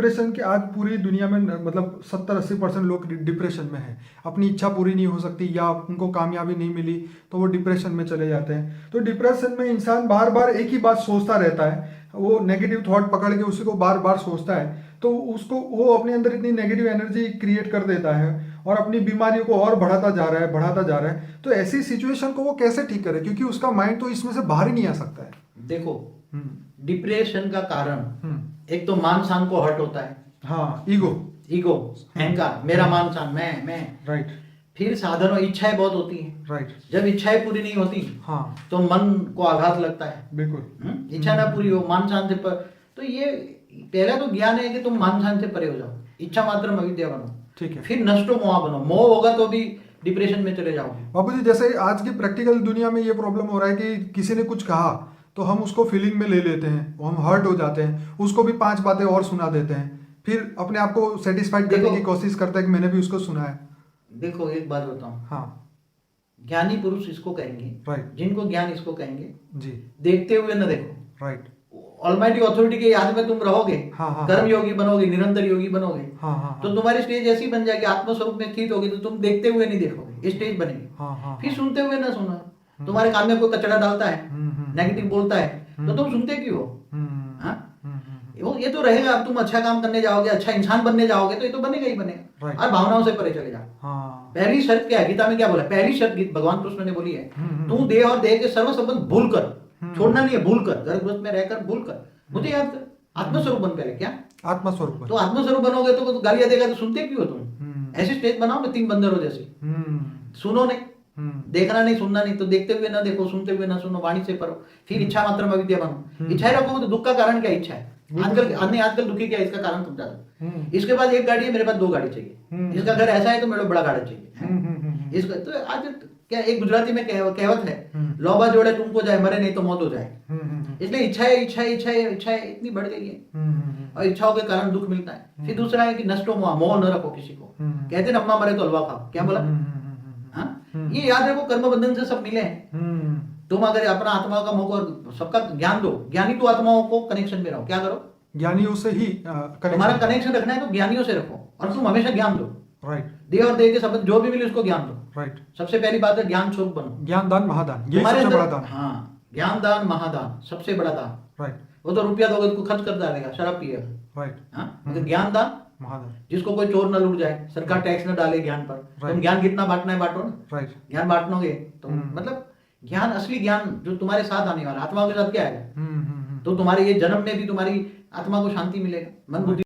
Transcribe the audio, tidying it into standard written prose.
Depression की आज पूरी दुनिया में मतलब 70-80% लोग डिप्रेशन में हैं। अपनी इच्छा पूरी नहीं हो सकती या उनको कामयाबी नहीं मिली तो वो डिप्रेशन में चले जाते हैं। तो डिप्रेशन में इंसान बार बार एक ही बात सोचता रहता है, वो नेगेटिव थॉट पकड़ के उसी को बार बार सोचता है, तो उसको वो अपने अंदर इतनी नेगेटिव एनर्जी क्रिएट कर देता है और अपनी बीमारियों को और बढ़ाता जा रहा है। तो ऐसी सिचुएशन को वो कैसे ठीक करे, क्योंकि उसका माइंड तो इसमें से बाहर ही नहीं आ सकता है। देखो, डिप्रेशन का कारण एक तो मान शान को हर्ट होता है। हाँ, ईगो, अहंकार, मेरा मान शान, मैं। राइट। फिर साधन और इच्छाएं बहुत होती हैं। राइट। जब इच्छाएं पूरी नहीं होती हाँ, तो मन को आघात लगता है। बिल्कुल। इच्छा ना पूरी हो, मान शान से तो ये पहला तो ज्ञान है कि तुम मान शान से परे हो जाओ, इच्छा मात्र अविद्या बनो। ठीक है। फिर नष्टो मोह बनो, मोह होगा तो भी डिप्रेशन में चले जाओगे। बाबूजी, जैसे आज की प्रैक्टिकल दुनिया में ये प्रॉब्लम हो रहा है कि किसी ने कुछ कहा तो हम उसको फीलिंग में ले लेते हैं, हम हर्ट हो जाते हैं, उसको भी 5 बातें और सुना देते हैं, फिर अपने आप को सेटिस्फाइड करने की कोशिश करते हैं कि मैंने भी उसको सुना है। देखो, एक बात बताऊं, हाँ, ज्ञानी पुरुष इसको कहेंगे, राइट, जिनको ज्ञान इसको कहेंगे, जी, देखते हुए न देखो। राइट। ऑलमाइटी अथॉरिटी के याद में तुम रहोगे, हाँ, कर्म योगी बनोगे, निरंतर योगी बनोगे, हाँ, तो तुम्हारी स्टेज ऐसी बन जाएगी, आत्मस्वरूप में स्थित होगी, तो तुम देखते हुए नहीं देखोगे, ये स्टेज बनेगी। हाँ, फिर सुनते हुए ना सुना, तुम्हारे कान में कोई कचरा डालता है, नेगेटिव बोलता है, तो तुम सुनते क्यों हो? ये तो रहेगा। अब तुम अच्छा काम करने जाओगे, अच्छा इंसान बनने जाओगे, तो ये तो बनेगा ही बनेगा। और भावनाओं से परे चले जाओ। पहली शर्त क्या है, गीता में क्या बोला? पहली शर्त भगवान कृष्ण ने बोली है, तू देह और देह के सर्व संबंध भूल कर, छोड़ना नहीं है, भूल कर, गर्भगृह में रहकर भूल कर, मुझे याद कर, आत्मस्वरूप बन पहले। क्या आत्मस्वरूप? तो आत्मस्वरूप बनोगे तो गालियां देगा तो सुनते क्यों हो तुम? ऐसी स्टेज बनाओ ना 3 बंदरों जैसी, सुनो नहीं, देखना नहीं, सुनना नहीं, तो देखते हुए ना देखो, सुनते हुए ना सुनो, वाणी से पढ़ो। फिर इच्छा मात्र अविद्या बनो। इच्छा रखोगे तो दुख का कारण क्या? इच्छा है। आजकल दुखी क्या है, इसका कारण समझा दो। इसके पास 1 गाड़ी है, मेरे पास 2 गाड़ी चाहिए। इसका घर ऐसा है तो मेरे को बड़ा गाड़ी चाहिए। इसका तो आज क्या, एक गुजराती में कहावत है, लोभा जोड़े तुमको जाए, मरे नहीं तो मौत हो जाए। इसलिए इच्छाएं इतनी बढ़ गई है और इच्छाओं के कारण दुख मिलता है। फिर दूसरा है कि नष्टो मोह न रखो किसी को। कहते ना, अम्मा मरे तो हलवा खाओ। क्या बोला? ये याद रखो, कर्म बंधन से सब मिले हैं। तुम अगर अपना आत्मा का मोह और सबका ज्ञान दो, ज्ञानी तो आत्माओं को कनेक्शन में रहो। क्या करो? ज्ञानियों से ही तुम्हारा कनेक्शन रखना है तो ज्ञानियों से रखो, और तुम हमेशा ज्ञान दो। राइट। देह और देह के संबंध जो भी मिले उसको ज्ञान दो। राइट। सबसे पहली बात है ज्ञान स्वरूप बनो। ज्ञान दान महादान, ये सबसे बड़ा दान। हाँ, ज्ञान दान महादान सबसे बड़ा दान। राइट। वो तो रुपया दोगे तो खर्च कर डालेगा, शराब पिएगा। राइट। मतलब ज्ञान दान महादान, जिसको कोई चोर न लूट जाए, सरकार टैक्स न डाले ज्ञान पर। तुम ज्ञान कितना बांटना है बांटो ना। राइट। ज्ञान बांटोगे तो मतलब ज्ञान, असली ज्ञान जो तुम्हारे साथ आने वाला, आत्मा के साथ क्या आएगा, तो तुम्हारे ये जन्म में भी तुम्हारी आत्मा को शांति मिलेगा, मन बुद्धि